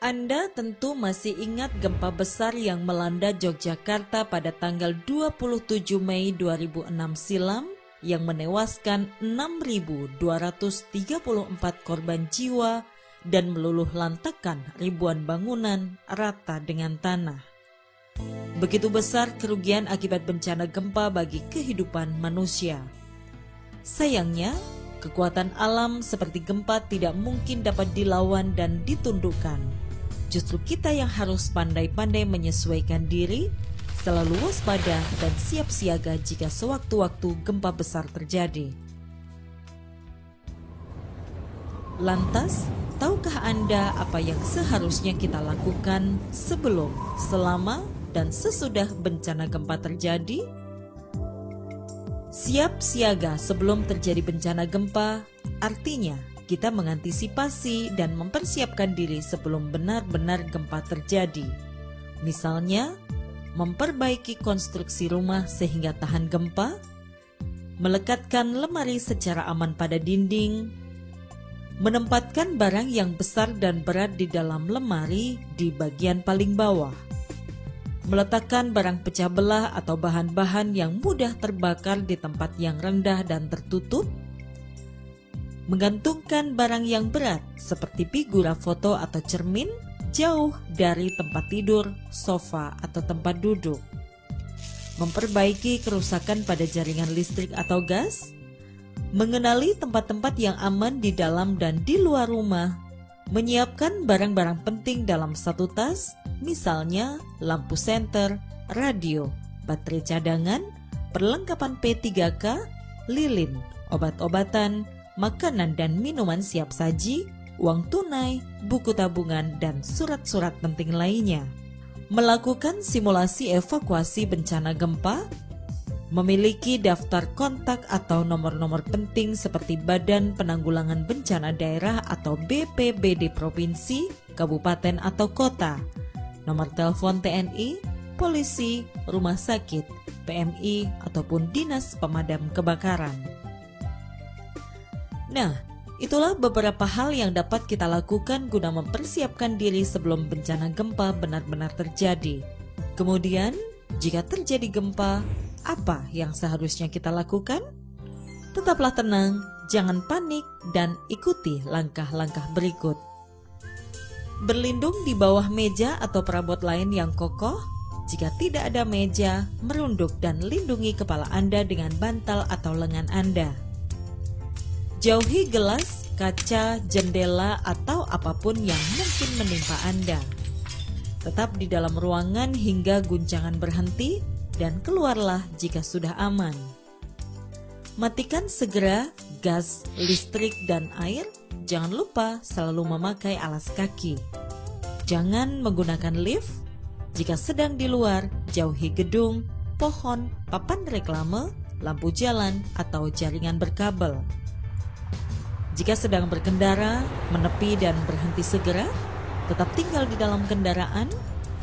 Anda tentu masih ingat gempa besar yang melanda Yogyakarta pada tanggal 27 Mei 2006 silam yang menewaskan 6.234 korban jiwa dan meluluh lantakan ribuan bangunan rata dengan tanah. Begitu besar kerugian akibat bencana gempa bagi kehidupan manusia. Sayangnya, kekuatan alam seperti gempa tidak mungkin dapat dilawan dan ditundukkan. Justru kita yang harus pandai-pandai menyesuaikan diri, selalu waspada dan siap siaga jika sewaktu-waktu gempa besar terjadi. Lantas, tahukah Anda apa yang seharusnya kita lakukan sebelum, selama, dan sesudah bencana gempa terjadi? Siap siaga sebelum terjadi bencana gempa artinya kita mengantisipasi dan mempersiapkan diri sebelum benar-benar gempa terjadi. Misalnya, memperbaiki konstruksi rumah sehingga tahan gempa, melekatkan lemari secara aman pada dinding, menempatkan barang yang besar dan berat di dalam lemari di bagian paling bawah, meletakkan barang pecah belah atau bahan-bahan yang mudah terbakar di tempat yang rendah dan tertutup, menggantungkan barang yang berat seperti figura foto atau cermin jauh dari tempat tidur, sofa, atau tempat duduk, memperbaiki kerusakan pada jaringan listrik atau gas, mengenali tempat-tempat yang aman di dalam dan di luar rumah, menyiapkan barang-barang penting dalam satu tas, misalnya lampu senter, radio, baterai cadangan, perlengkapan P3K, lilin, obat-obatan, makanan dan minuman siap saji, uang tunai, buku tabungan, dan surat-surat penting lainnya. Melakukan simulasi evakuasi bencana gempa, memiliki daftar kontak atau nomor-nomor penting seperti Badan Penanggulangan Bencana Daerah atau BPBD Provinsi, Kabupaten atau Kota, nomor telepon TNI, polisi, rumah sakit, PMI, ataupun Dinas Pemadam Kebakaran. Nah, itulah beberapa hal yang dapat kita lakukan guna mempersiapkan diri sebelum bencana gempa benar-benar terjadi. Kemudian, jika terjadi gempa, apa yang seharusnya kita lakukan? Tetaplah tenang, jangan panik, dan ikuti langkah-langkah berikut. Berlindung di bawah meja atau perabot lain yang kokoh. Jika tidak ada meja, merunduk dan lindungi kepala Anda dengan bantal atau lengan Anda. Jauhi gelas, kaca, jendela, atau apapun yang mungkin menimpa Anda. Tetap di dalam ruangan hingga guncangan berhenti dan keluarlah jika sudah aman. Matikan segera gas, listrik, dan air. Jangan lupa selalu memakai alas kaki. Jangan menggunakan lift. Jika sedang di luar, jauhi gedung, pohon, papan reklame, lampu jalan, atau jaringan berkabel. Jika sedang berkendara, menepi dan berhenti segera, tetap tinggal di dalam kendaraan,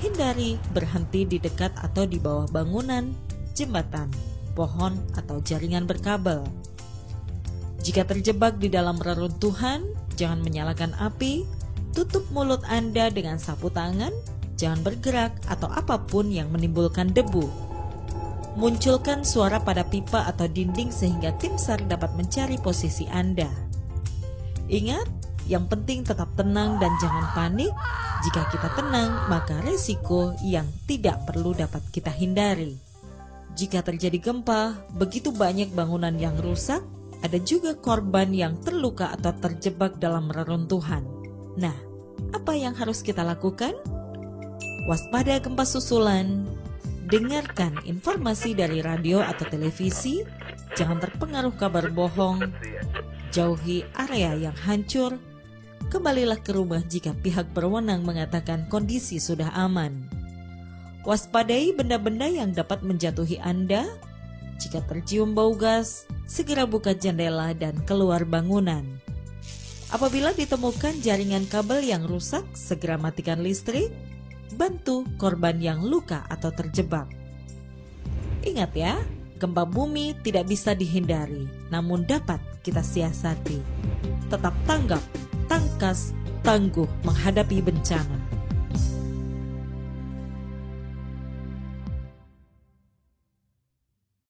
hindari berhenti di dekat atau di bawah bangunan, jembatan, pohon, atau jaringan berkabel. Jika terjebak di dalam reruntuhan, jangan menyalakan api, tutup mulut Anda dengan sapu tangan, jangan bergerak atau apapun yang menimbulkan debu. Munculkan suara pada pipa atau dinding sehingga tim SAR dapat mencari posisi Anda. Ingat, yang penting tetap tenang dan jangan panik. Jika kita tenang, maka resiko yang tidak perlu dapat kita hindari. Jika terjadi gempa, begitu banyak bangunan yang rusak, ada juga korban yang terluka atau terjebak dalam reruntuhan. Nah, apa yang harus kita lakukan? Waspada gempa susulan, dengarkan informasi dari radio atau televisi, jangan terpengaruh kabar bohong, jauhi area yang hancur, kembalilah ke rumah jika pihak berwenang mengatakan kondisi sudah aman. Waspadai benda-benda yang dapat menjatuhi Anda. Jika tercium bau gas, segera buka jendela dan keluar bangunan. Apabila ditemukan jaringan kabel yang rusak, segera matikan listrik. Bantu korban yang luka atau terjebak. Ingat ya, gempa bumi tidak bisa dihindari, namun dapat kita siasati. Tetap tanggap, tangkas, tangguh menghadapi bencana.